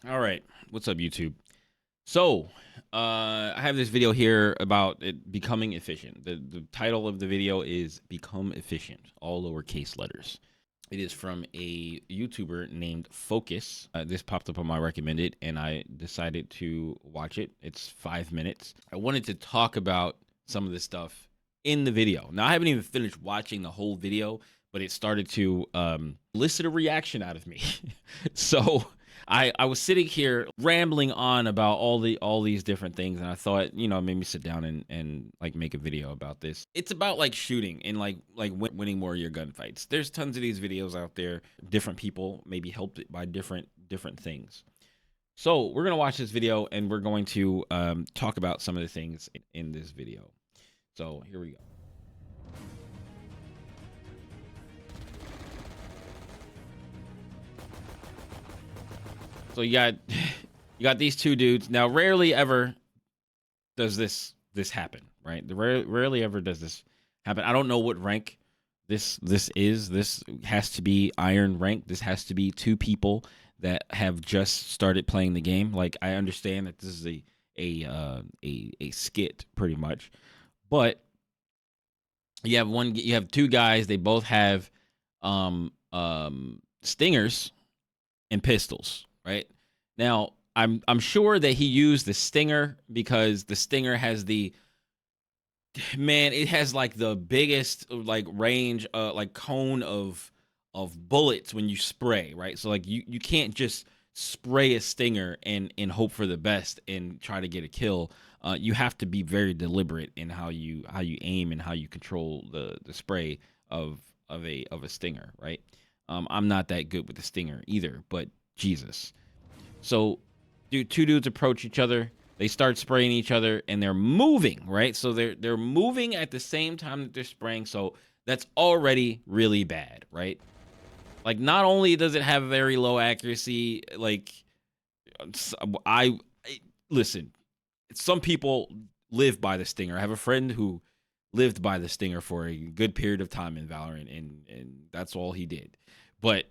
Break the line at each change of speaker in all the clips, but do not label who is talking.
All right, what's up, YouTube? So, I have this video here about it becoming efficient. The title of the video is "Become Efficient," all lowercase letters. It is from a YouTuber named Focus. This popped up on my recommended, and I decided to watch it. It's 5 minutes. I wanted to talk about some of this stuff in the video. Now, I haven't even finished watching the whole video, but it started to elicit a reaction out of me. So I was sitting here rambling on about all these different things, and I thought, it made me sit down and like make a video about this. It's about like shooting and like winning more of your gunfights. There's tons of these videos out there. Different people maybe helped it by different things. So we're gonna watch this video and we're going to talk about some of the things in this video. So here we go. So you got these two dudes. Now, rarely ever does this happen, right? Rarely ever does this happen. I don't know what rank this is. This has to be iron rank. This has to be two people that have just started playing the game. Like, I understand that this is a skit pretty much, but you have two guys. They both have stingers and pistols, right? Now, I'm sure that he used the stinger because the stinger has it has like the biggest like range, like cone of bullets when you spray, right? So like you can't just spray a stinger and hope for the best and try to get a kill. You have to be very deliberate in how you aim and how you control the spray of a stinger, right? I'm not that good with the stinger either, but Jesus. So, two dudes approach each other. They start spraying each other, and they're moving, right? So they're moving at the same time that they're spraying. So that's already really bad, right? Like, not only does it have very low accuracy, like I listen. Some people live by the stinger. I have a friend who lived by the stinger for a good period of time in Valorant, and that's all he did. But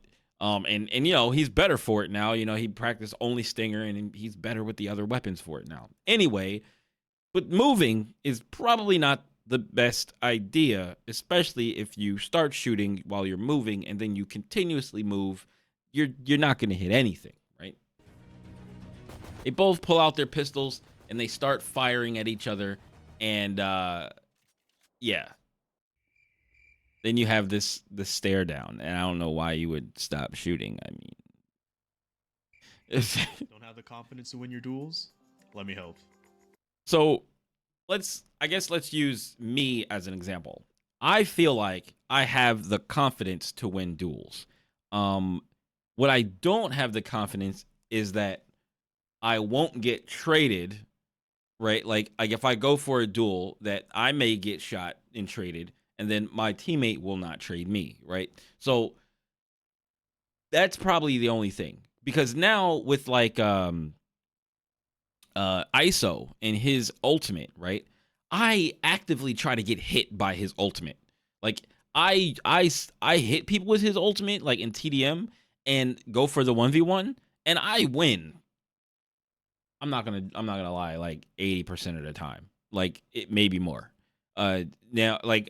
and he's better for it now. He practiced only stinger, and he's better with the other weapons for it now. Anyway, but moving is probably not the best idea, especially if you start shooting while you're moving and then you continuously move. You're not going to hit anything, right? They both pull out their pistols and they start firing at each other, and yeah. Then you have the stare down, and I don't know why you would stop shooting. I mean,
Don't have the confidence to win your duels? Let me help.
So let's use me as an example. I feel like I have the confidence to win duels. What I don't have the confidence is that I won't get traded, right? Like if I go for a duel, that I may get shot and traded, and then my teammate will not trade me, right? So that's probably the only thing. Because now with like ISO and his ultimate, right? I actively try to get hit by his ultimate. Like I hit people with his ultimate, like in TDM, and go for the 1v1, and I win. I'm not gonna lie, like 80% of the time. Like it may be more. Now like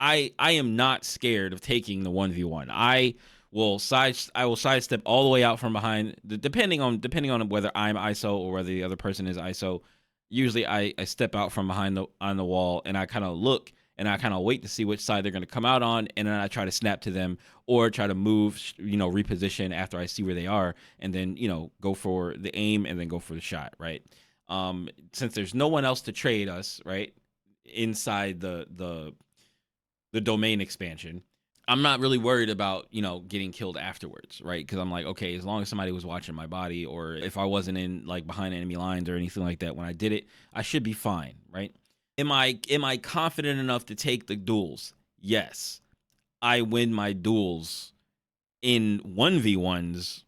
I am not scared of taking the 1v1. I will sidestep all the way out from behind, depending on whether I'm ISO or whether the other person is ISO. Usually I step out from behind on the wall, and I kind of look and I kind of wait to see which side they're going to come out on, and then I try to snap to them or try to move, reposition after I see where they are, and then go for the aim and then go for the shot, right? Since there's no one else to trade us, right, inside the domain expansion, I'm not really worried about, getting killed afterwards, right? Because I'm like, okay, as long as somebody was watching my body, or if I wasn't in like behind enemy lines or anything like that when I did it, I should be fine, right? Am I confident enough to take the duels? Yes. I win my duels in 1v1s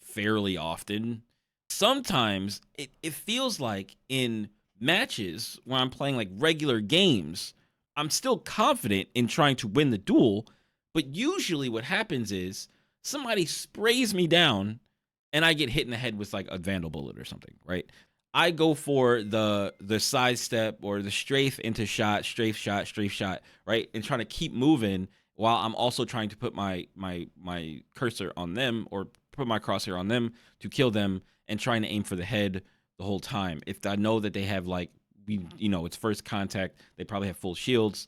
fairly often. Sometimes it feels like in matches where I'm playing like regular games, I'm still confident in trying to win the duel, but usually what happens is somebody sprays me down and I get hit in the head with like a vandal bullet or something, right? I go for the side step or the strafe into shot, strafe shot, right? And trying to keep moving while I'm also trying to put my cursor on them or put my crosshair on them to kill them and trying to aim for the head the whole time. If I know that they have like it's first contact, they probably have full shields.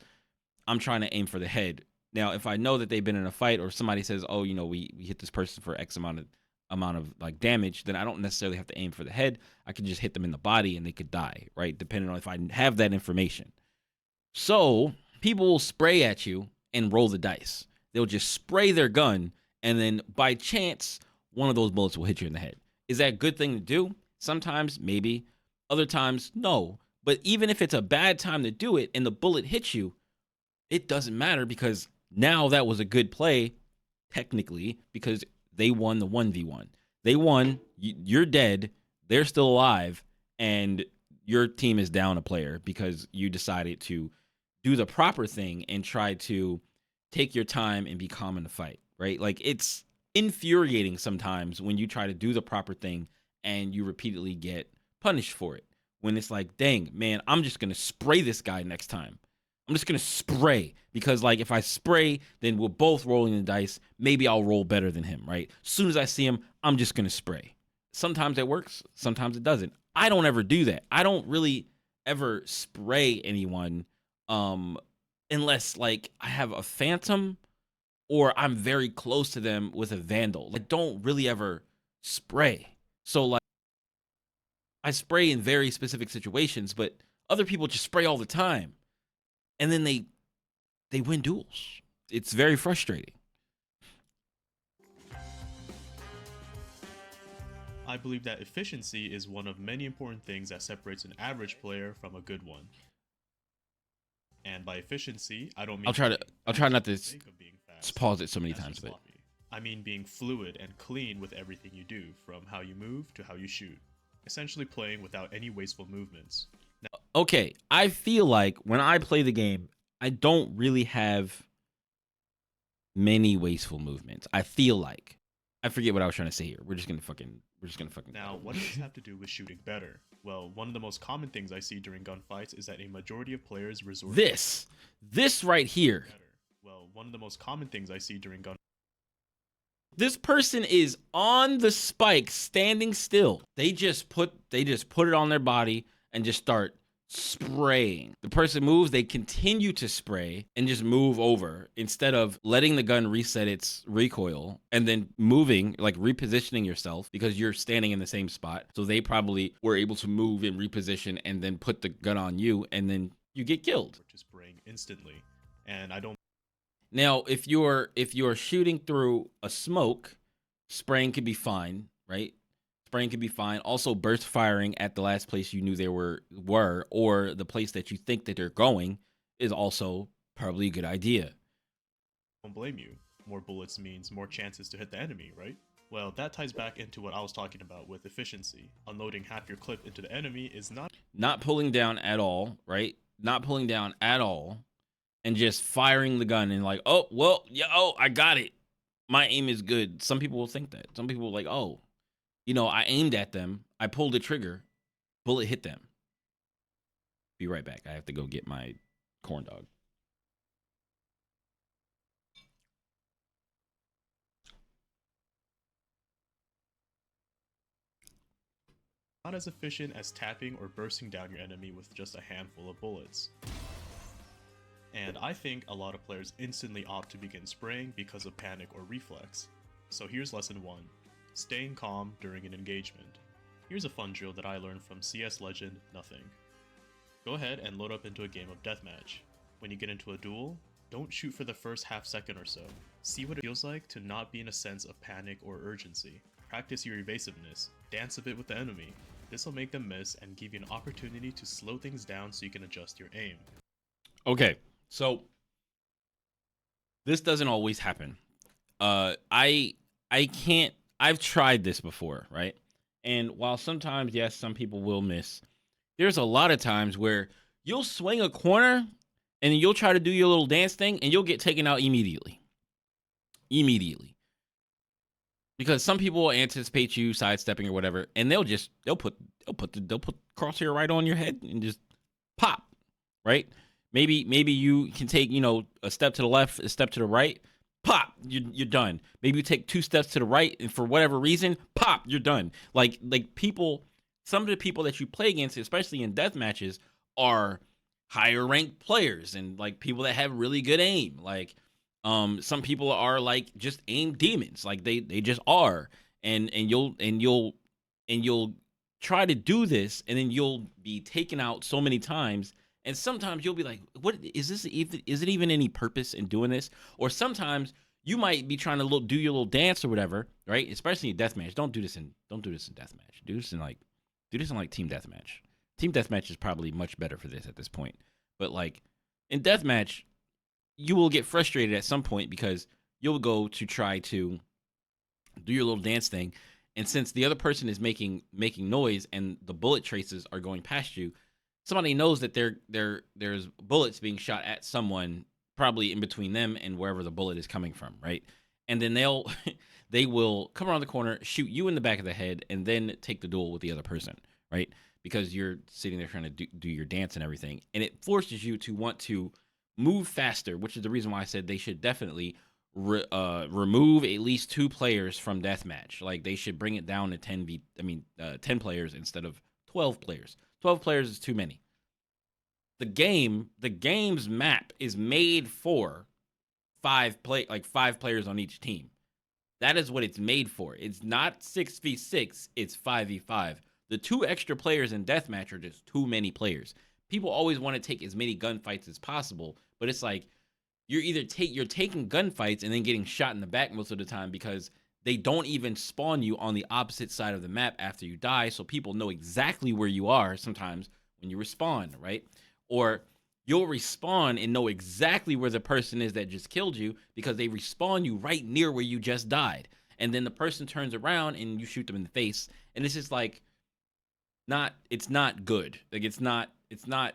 I'm trying to aim for the head. Now, if I know that they've been in a fight or somebody says, "Oh, we hit this person for X amount of like damage," then I don't necessarily have to aim for the head. I can just hit them in the body and they could die, right? Depending on if I have that information. So people will spray at you and roll the dice. They'll just spray their gun, and then by chance, one of those bullets will hit you in the head. Is that a good thing to do? Sometimes, maybe. Other times, no. But even if it's a bad time to do it and the bullet hits you, it doesn't matter because now that was a good play, technically, because they won the 1v1. They won, you're dead, they're still alive, and your team is down a player because you decided to do the proper thing and try to take your time and be calm in the fight, right? Like, it's infuriating sometimes when you try to do the proper thing and you repeatedly get punished for it. When it's like, dang, man, I'm just going to spray this guy next time. I'm just going to spray because, like, if I spray, then we're both rolling the dice. Maybe I'll roll better than him, right? As soon as I see him, I'm just going to spray. Sometimes it works. Sometimes it doesn't. I don't ever do that. I don't really ever spray anyone unless, like, I have a phantom or I'm very close to them with a vandal. I don't really ever spray. So, like, I spray in very specific situations, but other people just spray all the time. And then they win duels. It's very frustrating.
I believe that efficiency is one of many important things that separates an average player from a good one. And by efficiency, I don't mean
I'll try not to
being fast,
pause it so many times, but
I mean being fluid and clean with everything you do, from how you move to how you shoot. Essentially playing without any wasteful movements. Now,
okay, I feel like when I play the game, I don't really have many wasteful movements. I feel like I forget what I was trying to say here. We're just gonna fucking.
Now, what does this have to do with shooting better? Well, one of the most common things I see during gunfights is that a majority of players resort
this right here.
Well, one of the most common things I see during gunfights.
This person is on the spike, standing still. They just put it on their body and just start spraying. The person moves, they continue to spray and just move over instead of letting the gun reset its recoil and then moving, like repositioning yourself because you're standing in the same spot. So they probably were able to move and reposition and then put the gun on you and then you get killed.
Just spraying instantly. And I don't.
Now, if you're shooting through a smoke, spraying could be fine, right? Spraying could be fine. Also, burst firing at the last place you knew they were, or the place that you think that they're going is also probably a good idea.
Don't blame you. More bullets means more chances to hit the enemy, right? Well, that ties back into what I was talking about with efficiency. Unloading half your clip into the enemy is not
pulling down at all, right? Not pulling down at all. And just firing the gun and like, oh, well, yeah, oh, I got it. My aim is good. Some people will think that. Some people will like, oh, I aimed at them. I pulled the trigger. Bullet hit them. Be right back. I have to go get my corn dog.
not as efficient as tapping or bursting down your enemy with just a handful of bullets. And I think a lot of players instantly opt to begin spraying because of panic or reflex. So here's lesson 1. Staying calm during an engagement. Here's a fun drill that I learned from CS legend Nothing. Go ahead and load up into a game of deathmatch. When you get into a duel, don't shoot for the first half second or so. See what it feels like to not be in a sense of panic or urgency. Practice your evasiveness. Dance a bit with the enemy. This will make them miss and give you an opportunity to slow things down so you can adjust your aim.
Okay, so this doesn't always happen. I can't. I've tried this before, right? And while sometimes, yes, some people will miss, there's a lot of times where you'll swing a corner and you'll try to do your little dance thing and you'll get taken out immediately. Immediately. because some people will anticipate you sidestepping or whatever, and they'll put crosshair right on your head and just pop, right? Maybe you can take, a step to the left, a step to the right, pop, you're done. Maybe you take 2 steps to the right, and for whatever reason, pop, you're done. Like people, some of the people that you play against, especially in death matches, are higher ranked players and like people that have really good aim. Like some people are like just aim demons. Like they just are. And you'll try to do this, and then you'll be taken out so many times, and sometimes you'll be like, what is this even, is it even any purpose in doing this? Or sometimes you might be trying to do your little dance or whatever, right? Especially in deathmatch. Don't do this in deathmatch. Do this in like team deathmatch. Team deathmatch is probably much better for this at this point. But like in deathmatch, you will get frustrated at some point because you'll go to try to do your little dance thing, and since the other person is making noise and the bullet traces are going past you, somebody knows that there's bullets being shot at someone, probably in between them and wherever the bullet is coming from, right? And then they will come around the corner, shoot you in the back of the head, and then take the duel with the other person, right? Because you're sitting there trying to do your dance and everything, and it forces you to want to move faster, which is the reason why I said they should definitely remove at least 2 players from deathmatch. Like they should bring it down to 10 players instead of 12 players. 12 players is too many. The game's map is made for 5 players on each team. That is what it's made for. It's not 6v6, it's 5v5. The 2 extra players in deathmatch are just too many players. People always want to take as many gunfights as possible, but it's like you're taking gunfights and then getting shot in the back most of the time because they don't even spawn you on the opposite side of the map after you die, so people know exactly where you are sometimes when you respawn, right? Or you'll respawn and know exactly where the person is that just killed you because they respawn you right near where you just died. And then the person turns around and you shoot them in the face. And it's just like it's not good. Like it's not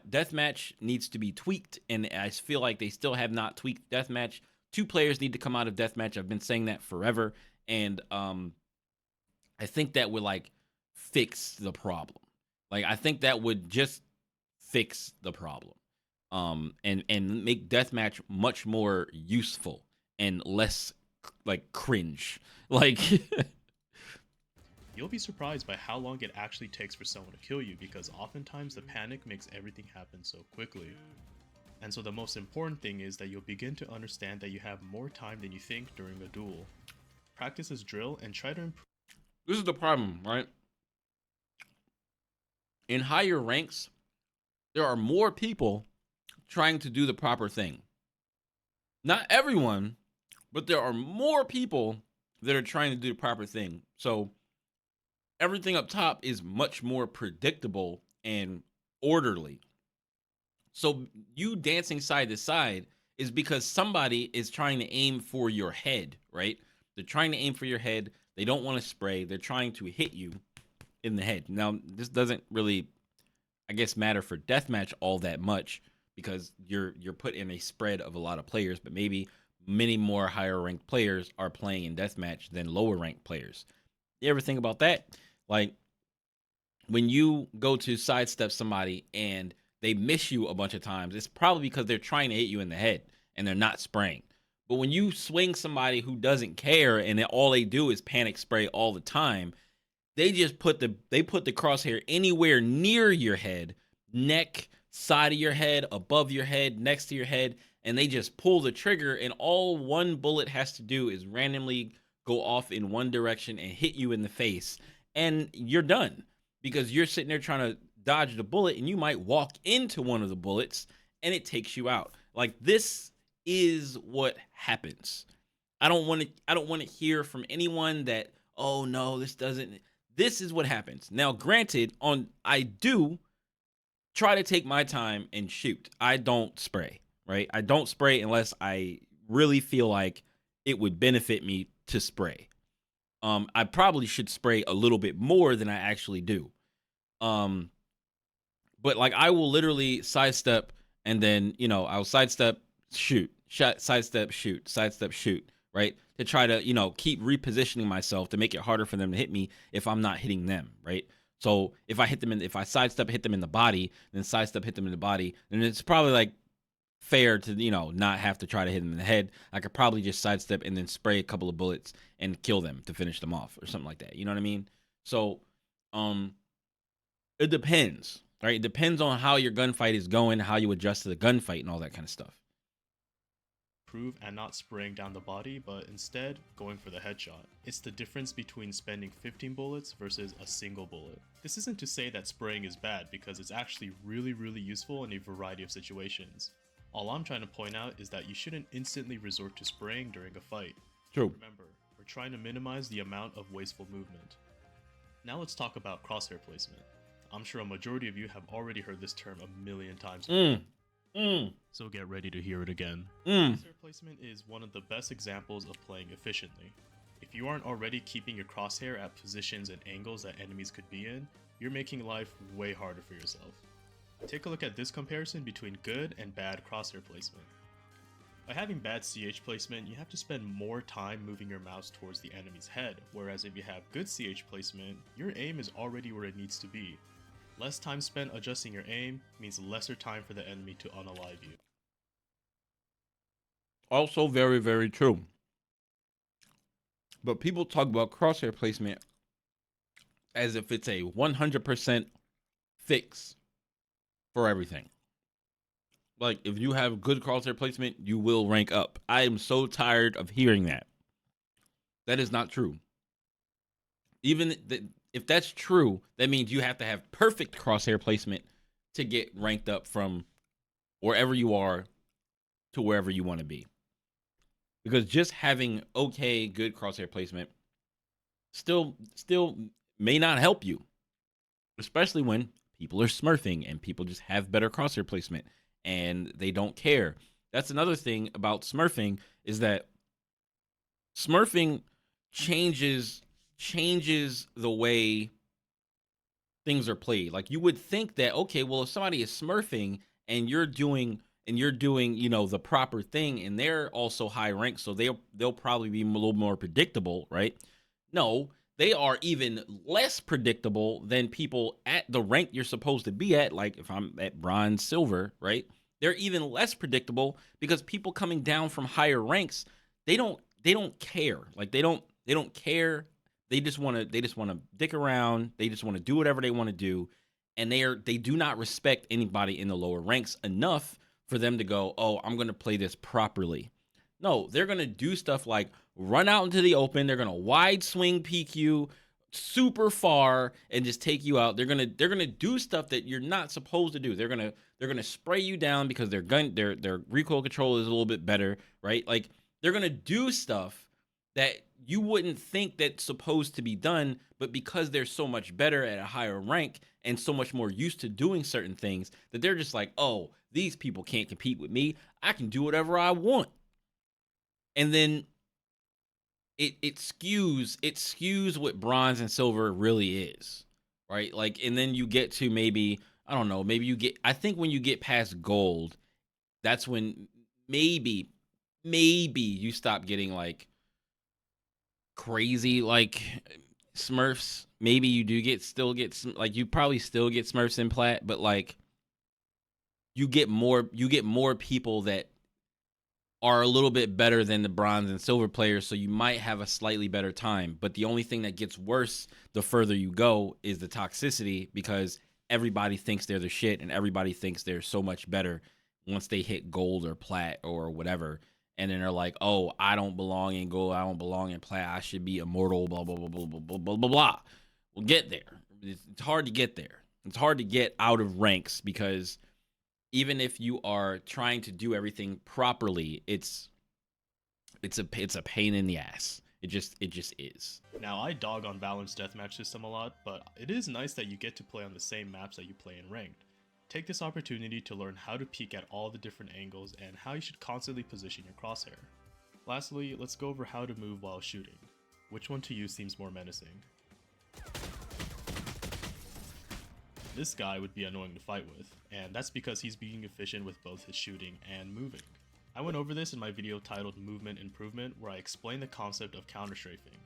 deathmatch needs to be tweaked, and I feel like they still have not tweaked deathmatch. 2 players need to come out of deathmatch. I've been saying that forever, and I think that would like fix the problem. Like I think that would just fix the problem. And make deathmatch much more useful and less like cringe. Like
You'll be surprised by how long it actually takes for someone to kill you because oftentimes the panic makes everything happen so quickly. And so the most important thing is that you'll begin to understand that you have more time than you think during a duel. Practice this drill and try to improve.
this is the problem, right? In higher ranks, there are more people trying to do the proper thing. Not everyone, but there are more people that are trying to do the proper thing. So everything up top is much more predictable and orderly. So you dancing side to side is because somebody is trying to aim for your head, right? They're trying to aim for your head. They don't want to spray. They're trying to hit you in the head. Now, this doesn't really, I guess, matter for deathmatch all that much because you're put in a spread of a lot of players, but maybe many more higher ranked players are playing in deathmatch than lower ranked players. You ever think about that? Like when you go to sidestep somebody and they miss you a bunch of times, it's probably because they're trying to hit you in the head and they're not spraying. But when you swing somebody who doesn't care and all they do is panic spray all the time, they just put the crosshair anywhere near your head, neck, side of your head, above your head, next to your head, and they just pull the trigger, and all one bullet has to do is randomly go off in one direction and hit you in the face, and you're done because you're sitting there trying to dodge the bullet, and you might walk into one of the bullets and it takes you out. Like this is what happens. I don't want to hear from anyone that, oh no, this doesn't. This is what happens. Now, granted, I do try to take my time and shoot. I don't spray, right? I don't spray unless I really feel like it would benefit me to spray. I probably should spray a little bit more than I actually do. But like I will literally sidestep and then, I'll sidestep, shoot, sidestep, shoot, right? To try to, you know, keep repositioning myself to make it harder for them to hit me if I'm not hitting them, right? So if I sidestep, hit them in the body, then sidestep, hit them in the body, then it's probably like fair to, you know, not have to try to hit them in the head. I could probably just sidestep and then spray a couple of bullets and kill them to finish them off or something like that. You know what I mean? So, it depends, right? It depends on how your gunfight is going, how you adjust to the gunfight and all that kind of stuff.
Prove and not spraying down the body, but instead going for the headshot. It's the difference between spending 15 bullets versus a single bullet. This isn't to say that spraying is bad, because it's actually really useful in a variety of situations. All I'm trying to point out is that you shouldn't instantly resort to spraying during a fight.
True.
Remember, we're trying to minimize the amount of wasteful movement. Now let's talk about crosshair placement. I'm sure a majority of you have already heard this term a million times. So get ready to hear it again. Crosshair placement is one of the best examples of playing efficiently. If you aren't already keeping your crosshair at positions and angles that enemies could be in, you're making life way harder for yourself. Take a look at this comparison between good and bad crosshair placement. By having bad CH placement, you have to spend more time moving your mouse towards the enemy's head, whereas if you have good CH placement, your aim is already where it needs to be. Less time spent adjusting your aim means lesser time for the enemy to unalive you.
Also very true. But people talk about crosshair placement as if it's a 100% fix for everything. Like, if you have good crosshair placement, you will rank up. I am so tired of hearing that. That is not true. Even if that's true, that means you have to have perfect crosshair placement to get ranked up from wherever you are to wherever you want to be. Because just having okay, good crosshair placement still may not help you, especially when people are smurfing and people just have better crosshair placement and they don't care. That's another thing about smurfing, is that smurfing changes the way things are played. Like, you would think that, okay, well, if somebody is smurfing and you're doing you know, the proper thing, and they're also high ranked, so they'll probably be a little more predictable, right? No, they are even less predictable than people at the rank you're supposed to be at. Like, if I'm at bronze, silver, right? They're even less predictable because people coming down from higher ranks, they don't care. Like, they don't care. They just want to dick around. They just want to do whatever they want to do, and they do not respect anybody in the lower ranks enough for them to go, oh, I'm going to play this properly. No, they're going to do stuff like run out into the open. They're going to wide swing PQ super far and just take you out. They're going to do stuff that you're not supposed to do. They're going to spray you down because their recoil control is a little bit better, right? Like, they're going to do stuff that you wouldn't think that's supposed to be done, but because they're so much better at a higher rank and so much more used to doing certain things, that they're just like, oh, these people can't compete with me. I can do whatever I want. And then it skews what bronze and silver really is, right? Like, and then you get to maybe, I don't know, I think when you get past gold, that's when maybe you stop getting like crazy like smurfs. Maybe you do still get like, you probably still get smurfs in plat, but like, you get more people that are a little bit better than the bronze and silver players, so you might have a slightly better time. But the only thing that gets worse the further you go is the toxicity, because everybody thinks they're the shit and everybody thinks they're so much better once they hit gold or plat or whatever. And then they're like, oh, I don't belong in gold, I don't belong in plat, I should be immortal, blah, blah, blah, blah, blah, blah, blah, blah, blah. We'll get there. It's hard to get there. It's hard to get out of ranks, because even if you are trying to do everything properly, it's a pain in the ass. It just is.
Now, I dog on balanced deathmatch system a lot, but it is nice that you get to play on the same maps that you play in ranked. Take this opportunity to learn how to peek at all the different angles and how you should constantly position your crosshair. Lastly, let's go over how to move while shooting. Which one to you seems more menacing? This guy would be annoying to fight with, and that's because he's being efficient with both his shooting and moving. I went over this in my video titled Movement Improvement, where I explain the concept of counter-strafing.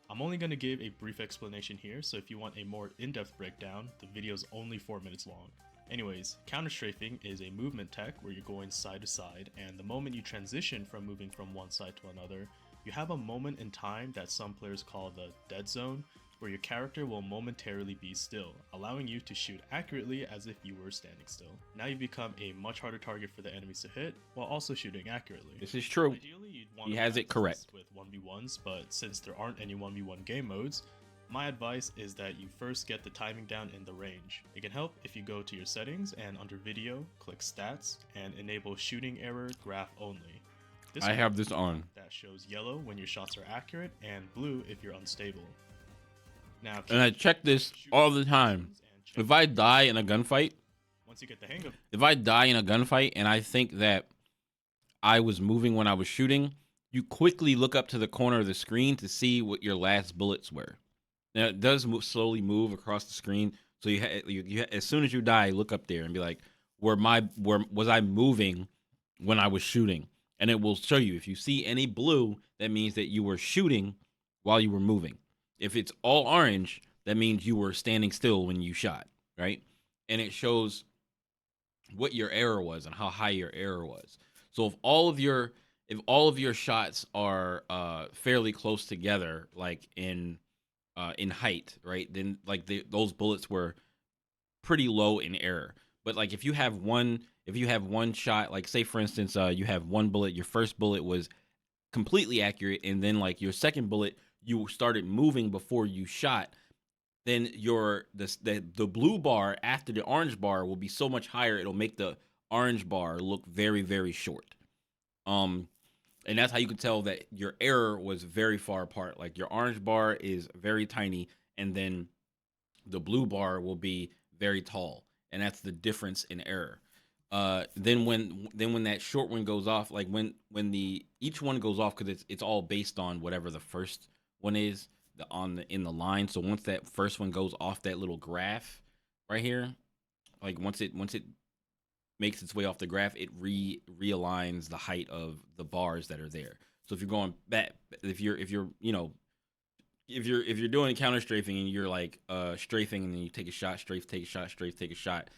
I'm only going to give a brief explanation here, so if you want a more in-depth breakdown, the video is only 4 minutes long. Anyways, counter-strafing is a movement tech where you're going side to side, and the moment you transition from moving from one side to another, you have a moment in time that some players call the dead zone, where your character will momentarily be still, allowing you to shoot accurately as if you were standing still. Now you become a much harder target for the enemies to hit, while also shooting accurately.
This is true.
Ideally, you'd want
He
to
has it
practice
correct.
with 1v1s, but since there aren't any 1v1 game modes, my advice is that you first get the timing down in the range. It can help if you go to your settings and under video, click stats, and enable shooting error graph only.
I have this on.
That shows yellow when your shots are accurate and blue if you're unstable. Now,
And I check this all the time. If I die in a gunfight,
once you get the hang of
if I die in a gunfight and I think that I was moving when I was shooting, you quickly look up to the corner of the screen to see what your last bullets were. Now it does slowly move across the screen, so you as soon as you die, look up there and be like, was I moving when I was shooting? And it will show you. If you see any blue, that means that you were shooting while you were moving. If it's all orange, that means you were standing still when you shot, right? And it shows what your error was and how high your error was. So if all of your shots are fairly close together, like in height, right? Then like those bullets were pretty low in error. But like if you have one shot, like say for instance, you have one bullet, your first bullet was completely accurate, and then like your second bullet, you started moving before you shot, then the blue bar after the orange bar will be so much higher, it'll make the orange bar look very, very short. And that's how you can tell that your error was very far apart. Like your orange bar is very tiny, and then the blue bar will be very tall, and that's the difference in error. Then when that short one goes off, like when each one goes off, because it's all based on whatever the first one is in the line. So once that first one goes off that little graph right here, like once it makes its way off the graph, it realigns the height of the bars that are there. So if you're going back, if you're doing counter strafing and you're like strafing and then you take a shot, strafe, take a shot, strafe, take a shot.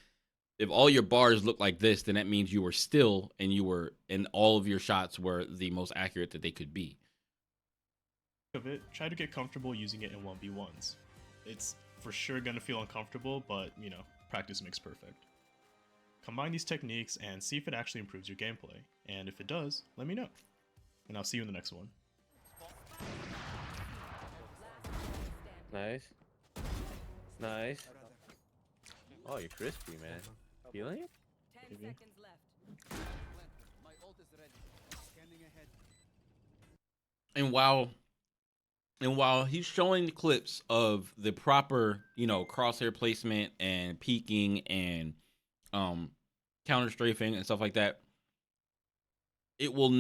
If all your bars look like this, then that means you were still and all of your shots were the most accurate that they could be.
of it, try to get comfortable using it in 1v1s. It's for sure gonna feel uncomfortable, but you know, practice makes perfect. Combine these techniques and see if it actually improves your gameplay, and if it does, let me know. And I'll see you in the next one.
Nice. Nice. Oh, you're crispy, man. Feeling it?
10 seconds left.
My ult is ready. Scanning ahead.
And while he's showing clips of the proper, crosshair placement and peeking and counter strafing and stuff like that, it will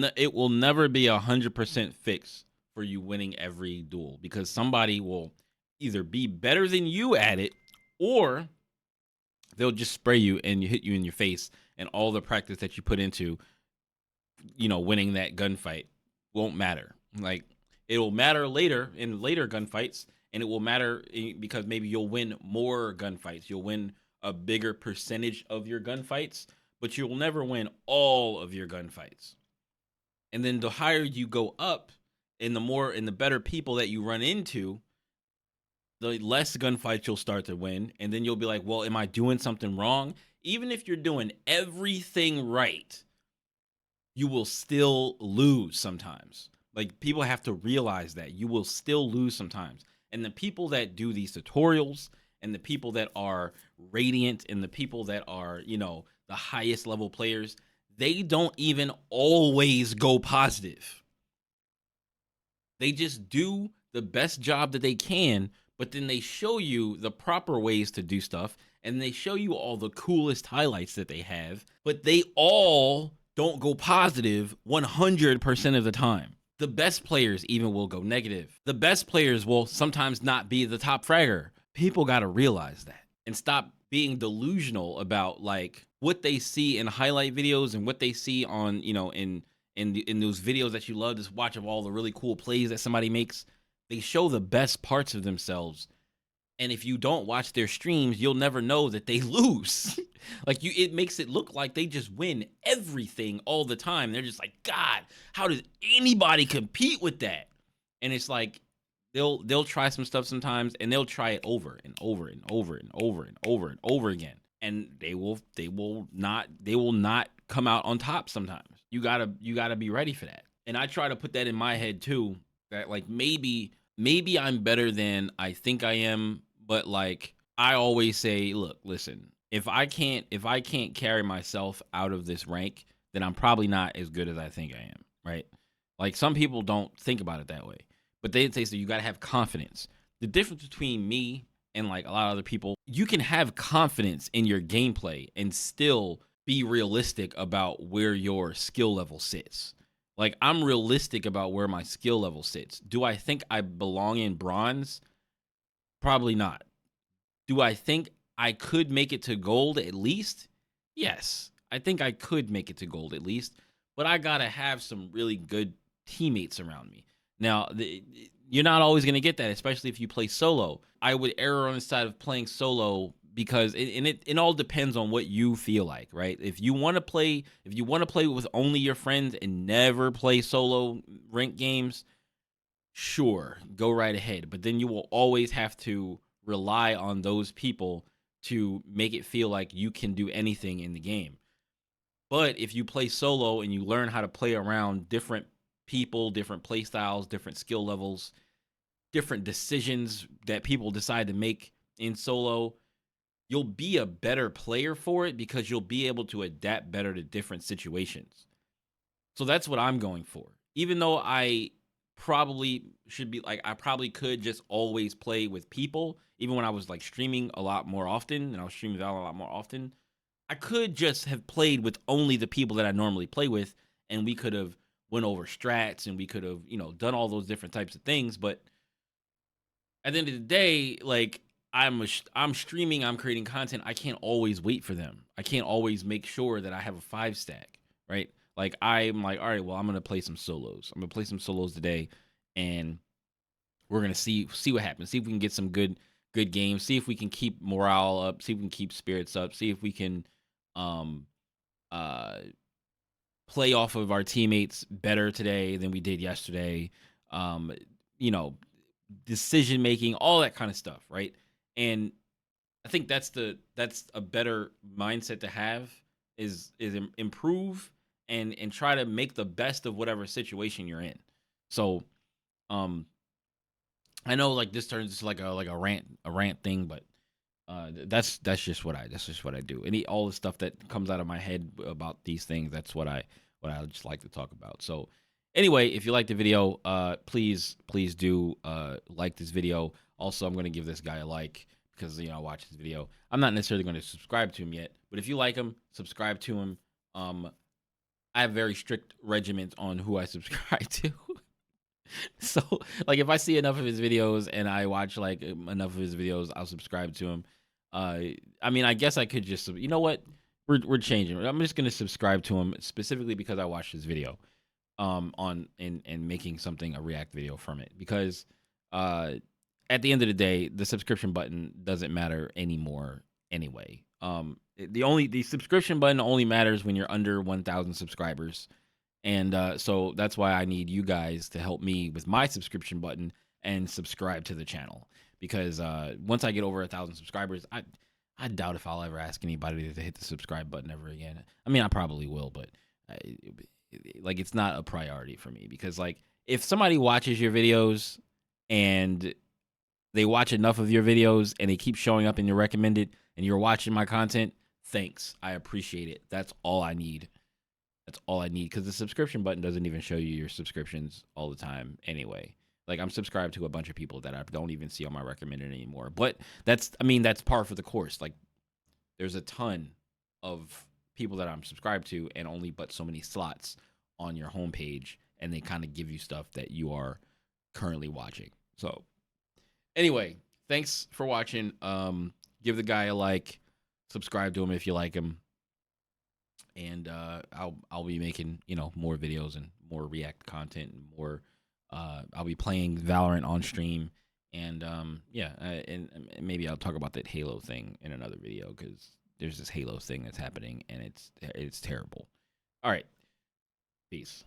never be 100% fix for you winning every duel, because somebody will either be better than you at it, or they'll just spray you and hit you in your face, and all the practice that you put into, winning that gunfight won't matter. Like, it will matter later in later gunfights, and it will matter because maybe you'll win more gunfights. You'll win a bigger percentage of your gunfights, but you'll never win all of your gunfights. And then the higher you go up, and the better people that you run into, the less gunfights you'll start to win. And then you'll be like, well, am I doing something wrong? Even if you're doing everything right, you will still lose sometimes. Like, people have to realize that you will still lose sometimes. And the people that do these tutorials, and the people that are radiant, and the people that are, the highest level players, they don't even always go positive. They just do the best job that they can, but then they show you the proper ways to do stuff, and they show you all the coolest highlights that they have, but they all don't go positive 100% of the time. The best players even will go negative. The best players will sometimes not be the top fragger. People got to realize that and stop being delusional about like what they see in highlight videos and what they see on, in and in those videos that you love to watch of all the really cool plays that somebody makes, they show the best parts of themselves. And if you don't watch their streams, you'll never know that they lose. It makes it look like they just win everything all the time. They're just like, God, how does anybody compete with that? And it's like they'll try some stuff sometimes, and they'll try it over and over and over and over and over and over again, and they will not come out on top sometimes. You gotta be ready for that. And I try to put that in my head too, that like maybe I'm better than I think I am, but like I always say, look, listen, if I can't carry myself out of this rank, then I'm probably not as good as I think I am, right? Like some people don't think about it that way, but they say so you got to have confidence. The difference between me and like a lot of other people, you can have confidence in your gameplay and still be realistic about where your skill level sits. Like I'm realistic about where my skill level sits. Do I think I belong in bronze? Probably not. Do I think I could make it to gold at least? Yes. I think I could make it to gold at least, but I got to have some really good teammates around me. Now, you're not always going to get that, especially if you play solo. I would err on the side of playing solo because it all depends on what you feel like, right? If you want to play with only your friends and never play solo rank games, sure, go right ahead. But then you will always have to rely on those people to make it feel like you can do anything in the game. But if you play solo and you learn how to play around different people, different play styles, different skill levels, different decisions that people decide to make in solo, you'll be a better player for it because you'll be able to adapt better to different situations. So that's what I'm going for. Even though I probably should be like, I probably could just always play with people, even when I was like streaming a lot more often and I was streaming Valorant a lot more often, I could just have played with only the people that I normally play with, and we could have went over strats and we could have, done all those different types of things. But at the end of the day, like I'm streaming, I'm creating content. I can't always wait for them. I can't always make sure that I have a 5 stack, right? Like I'm like, all right, well, I'm gonna play some solos. I'm gonna play some solos today, and we're gonna see what happens. See if we can get some good games. See if we can keep morale up. See if we can keep spirits up. See if we can play off of our teammates better today than we did yesterday. Decision making, all that kind of stuff, right? And I think that's a better mindset to have is improve and try to make the best of whatever situation you're in. So I know like this turns into like a rant thing, but that's just what I do. All the stuff that comes out of my head about these things, that's what I just like to talk about. So anyway, if you like the video, please do like this video. Also, I'm going to give this guy a like because I watch his video. I'm not necessarily going to subscribe to him yet, but if you like him, subscribe to him. I have very strict regimens on who I subscribe to. So like if I see enough of his videos and I watch like enough of his videos, I'll subscribe to him. I mean, I guess I could just, you know what? We're changing. I'm just going to subscribe to him specifically because I watched his video on and making something a react video from it, because at the end of the day, the subscription button doesn't matter anymore anyway. The subscription button only matters when you're under 1,000 subscribers. And so that's why I need you guys to help me with my subscription button and subscribe to the channel. Because once I get over 1,000 subscribers, I doubt if I'll ever ask anybody to hit the subscribe button ever again. I mean, I probably will, but like it's not a priority for me. Because like if somebody watches your videos and they watch enough of your videos and they keep showing up in your recommended and you're watching my content, thanks. I appreciate it. That's all I need. That's all I need, because the subscription button doesn't even show you your subscriptions all the time anyway. Like I'm subscribed to a bunch of people that I don't even see on my recommended anymore. But that's par for the course. Like there's a ton of people that I'm subscribed to and only but so many slots on your homepage, and they kind of give you stuff that you are currently watching. So anyway, thanks for watching. Give the guy a like, subscribe to him if you like him. and I'll be making more videos and more React content and more. I'll be playing Valorant on stream, and and maybe I'll talk about that Halo thing in another video because there's this Halo thing that's happening and it's terrible. All right, peace.